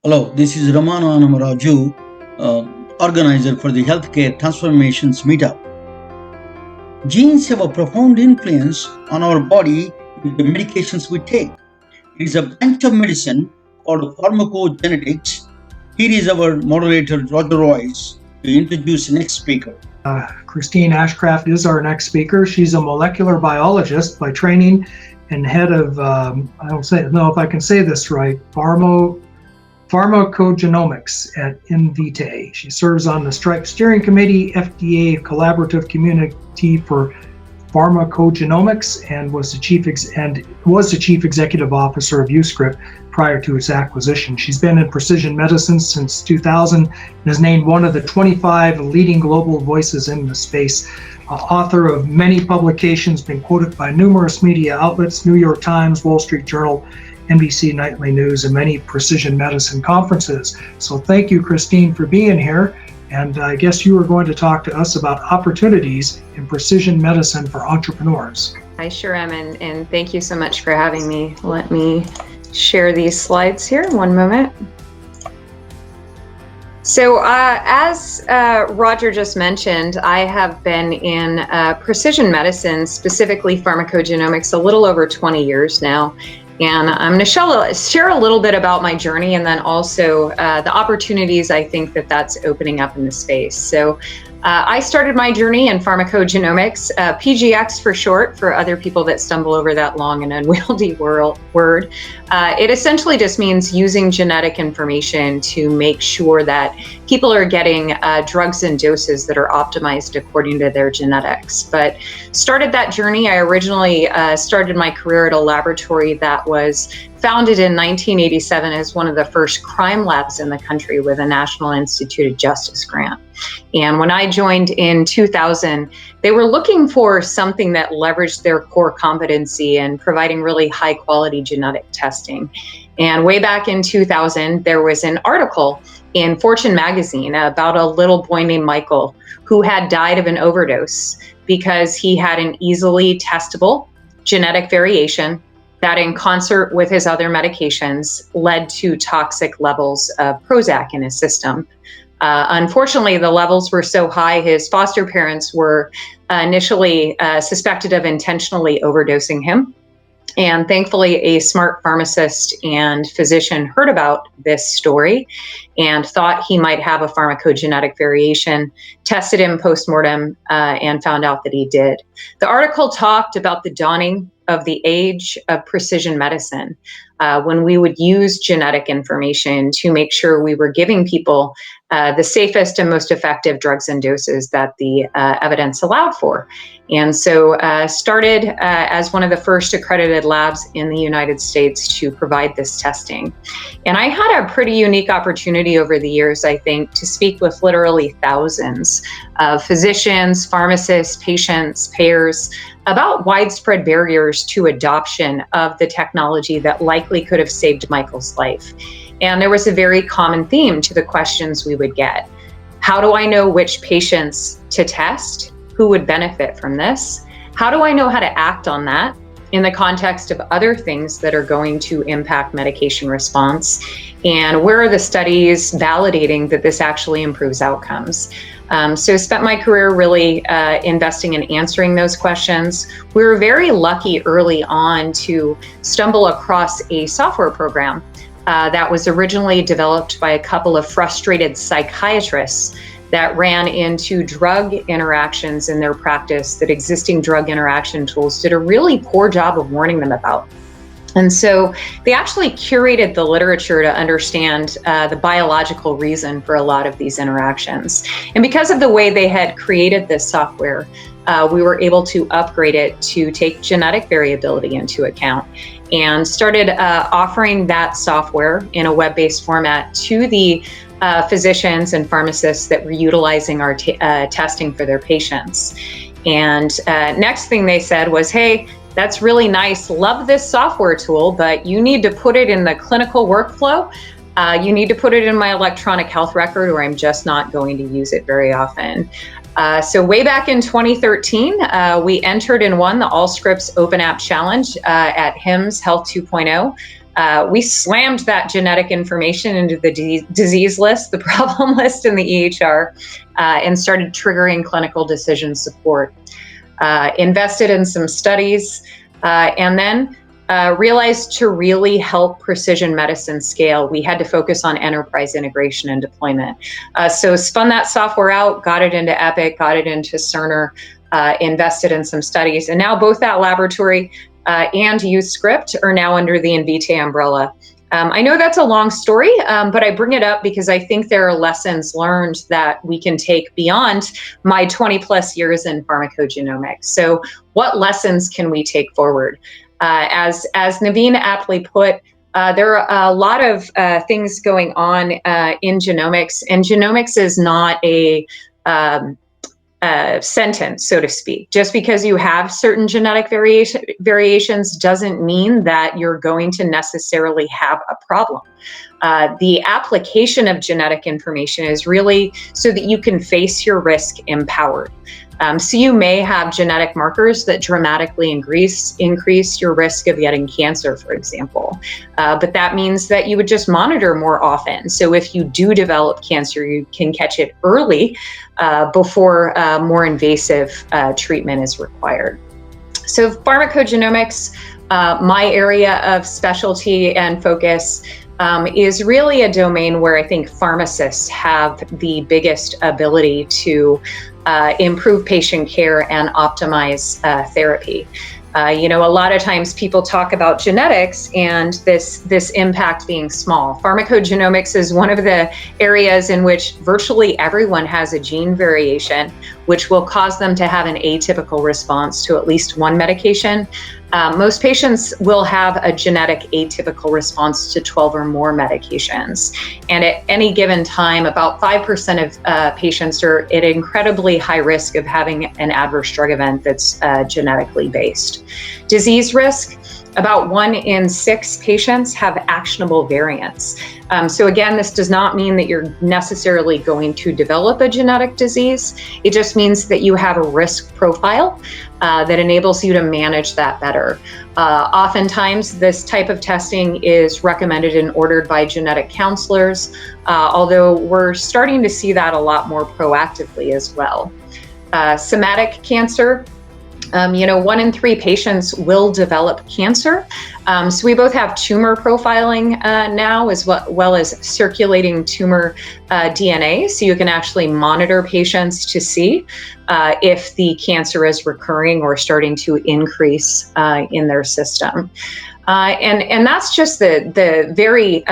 Hello, this is Ramana Anamaraju, organizer for the Healthcare Transformations Meetup. Genes have a profound influence on our body with the medications we take. It is a branch of medicine called Pharmacogenetics. Here is our moderator, Roger Royce, to introduce the next speaker. Kristine Ashcraft is our next speaker. She's a molecular biologist by training and head of, I don't know if I can say this right, Pharmacogenomics at Invitae. She serves on the Strike Steering Committee, FDA Collaborative Community for Pharmacogenomics, and was the chief executive officer of UScript prior to its acquisition. She's been in precision medicine since 2000 and is named one of the 25 leading global voices in the space. Author of many publications, been quoted by numerous media outlets, New York Times, Wall Street Journal, NBC Nightly News, and many precision medicine conferences. So thank you, Kristine, for being here. And I guess you are going to talk to us about opportunities in precision medicine for entrepreneurs. I sure am, and thank you so much for having me. Let me share these slides here. One moment. So as Roger just mentioned, I have been in precision medicine, specifically pharmacogenomics, a little over 20 years now. And I'm going to share a little bit about my journey, and then also the opportunities I think that's opening up in the space. So I started my journey in pharmacogenomics, PGX for short, for other people that stumble over that long and unwieldy word. It essentially just means using genetic information to make sure that people are getting drugs and doses that are optimized according to their genetics. But started that journey, I originally started my career at a laboratory that was founded in 1987 as one of the first crime labs in the country with a National Institute of Justice grant. And when I joined in 2000, they were looking for something that leveraged their core competency in providing really high quality genetic testing. And way back in 2000, there was an article in Fortune magazine about a little boy named Michael who had died of an overdose because he had an easily testable genetic variation that, in concert with his other medications, led to toxic levels of Prozac in his system. Unfortunately, the levels were so high, his foster parents were initially suspected of intentionally overdosing him. And thankfully, a smart pharmacist and physician heard about this story and thought he might have a pharmacogenetic variation, tested him postmortem, and found out that he did. The article talked about the dawning of the age of precision medicine, when we would use genetic information to make sure we were giving people the safest and most effective drugs and doses that the evidence allowed for. And so started as one of the first accredited labs in the United States to provide this testing. And I had a pretty unique opportunity over the years, I think, to speak with literally thousands of physicians, pharmacists, patients, payers, about widespread barriers to adoption of the technology that likely could have saved Michael's life. And there was a very common theme to the questions we would get. How do I know which patients to test? Who would benefit from this? How do I know how to act on that in the context of other things that are going to impact medication response? And where are the studies validating that this actually improves outcomes? So spent my career really investing in answering those questions. We were very lucky early on to stumble across a software program that was originally developed by a couple of frustrated psychiatrists that ran into drug interactions in their practice that existing drug interaction tools did a really poor job of warning them about. And so they actually curated the literature to understand the biological reason for a lot of these interactions. And because of the way they had created this software, we were able to upgrade it to take genetic variability into account, and started offering that software in a web-based format to the physicians and pharmacists that were utilizing our testing for their patients. And next thing they said was, hey, that's really nice, love this software tool, but you need to put it in the clinical workflow. You need to put it in my electronic health record, or I'm just not going to use it very often. So way back in 2013, we entered and won the Allscripts Open App Challenge at HIMSS Health 2.0. we slammed that genetic information into the disease list, the problem list in the EHR, and started triggering clinical decision support. Invested in some studies, and then realized to really help precision medicine scale, we had to focus on enterprise integration and deployment. So spun that software out, got it into Epic, got it into Cerner, invested in some studies, and now both that laboratory and UScript are now under the Invitae umbrella. I know that's a long story, but I bring it up because I think there are lessons learned that we can take beyond my 20 plus years in pharmacogenomics. So what lessons can we take forward? As Naveen aptly put, there are a lot of things going on in genomics, and genomics is not a sentence, so to speak. Just because you have certain genetic variations doesn't mean that you're going to necessarily have a problem. The application of genetic information is really so that you can face your risk empowered. So you may have genetic markers that dramatically increase your risk of getting cancer, for example. But that means that you would just monitor more often. So if you do develop cancer, you can catch it early before more invasive treatment is required. So pharmacogenomics, my area of specialty and focus, is really a domain where I think pharmacists have the biggest ability to improve patient care and optimize therapy. A lot of times people talk about genetics and this impact being small. Pharmacogenomics is one of the areas in which virtually everyone has a gene variation, which will cause them to have an atypical response to at least one medication. Most patients will have a genetic atypical response to 12 or more medications. And at any given time, about 5% of patients are at incredibly high risk of having an adverse drug event that's genetically based. Disease risk, about 1 in 6 patients have actionable variants. So again, this does not mean that you're necessarily going to develop a genetic disease. It just means that you have a risk profile that enables you to manage that better. Oftentimes, this type of testing is recommended and ordered by genetic counselors, although we're starting to see that a lot more proactively as well. Somatic cancer, 1 in 3 patients will develop cancer. So we both have tumor profiling now, as well as circulating tumor DNA. So you can actually monitor patients to see if the cancer is recurring or starting to increase in their system. And that's just the very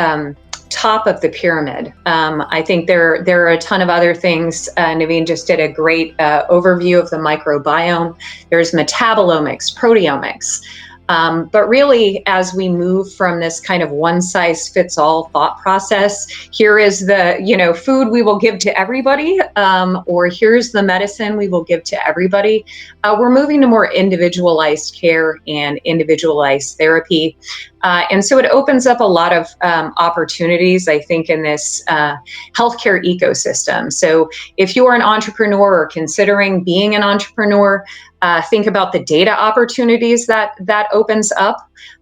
top of the pyramid. I think there are a ton of other things. Naveen just did a great overview of the microbiome. There's metabolomics, proteomics. But really, as we move from this kind of one-size-fits-all thought process, here is the food we will give to everybody, or here's the medicine we will give to everybody. We're moving to more individualized care and individualized therapy. And so it opens up a lot of opportunities, I think, in this healthcare ecosystem. So if you're an entrepreneur or considering being an entrepreneur, think about the data opportunities that opens up.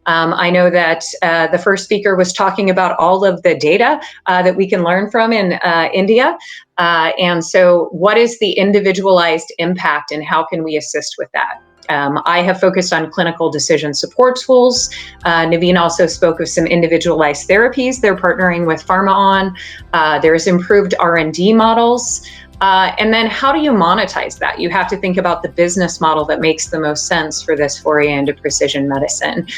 I know that the first speaker was talking about all of the data that we can learn from in India. And so what is the individualized impact and how can we assist with that? I have focused on clinical decision support tools. Naveen also spoke of some individualized therapies they're partnering with pharma on. There's improved R&D models. And then how do you monetize that? You have to think about the business model that makes the most sense for this foray into precision medicine.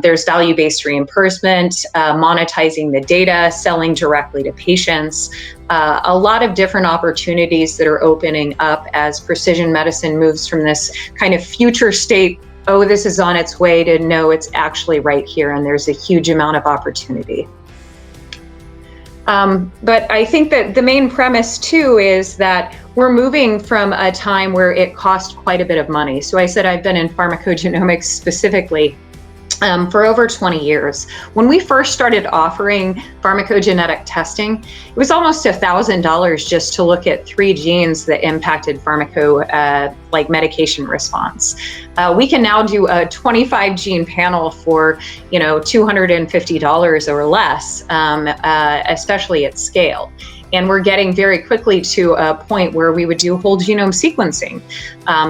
There's value-based reimbursement, monetizing the data, selling directly to patients, a lot of different opportunities that are opening up as precision medicine moves from this kind of future state, oh, this is on its way, to no, it's actually right here, and there's a huge amount of opportunity. But I think that the main premise too is that we're moving from a time where it cost quite a bit of money. So I said I've been in pharmacogenomics specifically for over 20 years. When we first started offering pharmacogenetic testing, it was almost $1,000 just to look at 3 genes that impacted like medication response. We can now do a 25 gene panel for, $250 or less, especially at scale. And we're getting very quickly to a point where we would do whole genome sequencing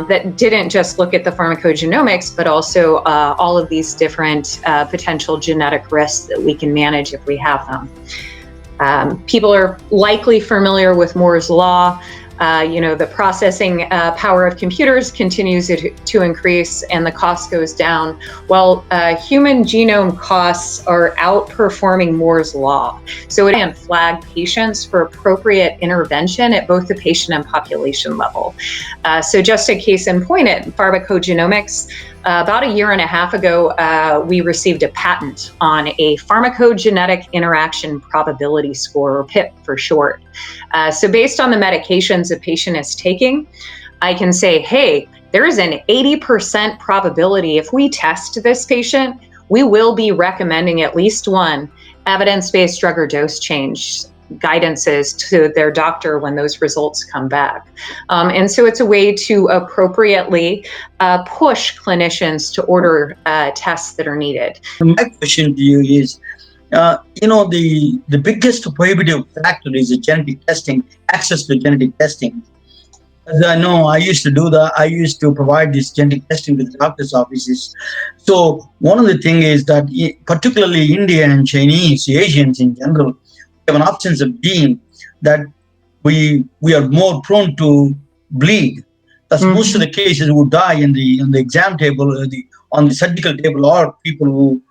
that didn't just look at the pharmacogenomics, but also all of these different potential genetic risks that we can manage if we have them. People are likely familiar with Moore's Law. The processing power of computers continues to increase and the cost goes down. Well, human genome costs are outperforming Moore's Law. So it can flag patients for appropriate intervention at both the patient and population level. So just a case in point at Pharmacogenomics, about a year and a half ago, we received a patent on a pharmacogenetic interaction probability score, or PIP for short. So based on the medications a patient is taking, I can say, hey, there is an 80% probability if we test this patient, we will be recommending at least one evidence-based drug or dose change guidances to their doctor when those results come back. And so it's a way to appropriately push clinicians to order tests that are needed. My question to you is, the biggest prohibitive factor is the genetic testing, access to genetic testing. As I know, I used to do that. I used to provide this genetic testing to the doctor's offices. So one of the things is that particularly Indian and Chinese, Asians in general, have an absence of gene that we are more prone to bleed. Thus, most of the cases who die in the exam table, on the surgical table, are people who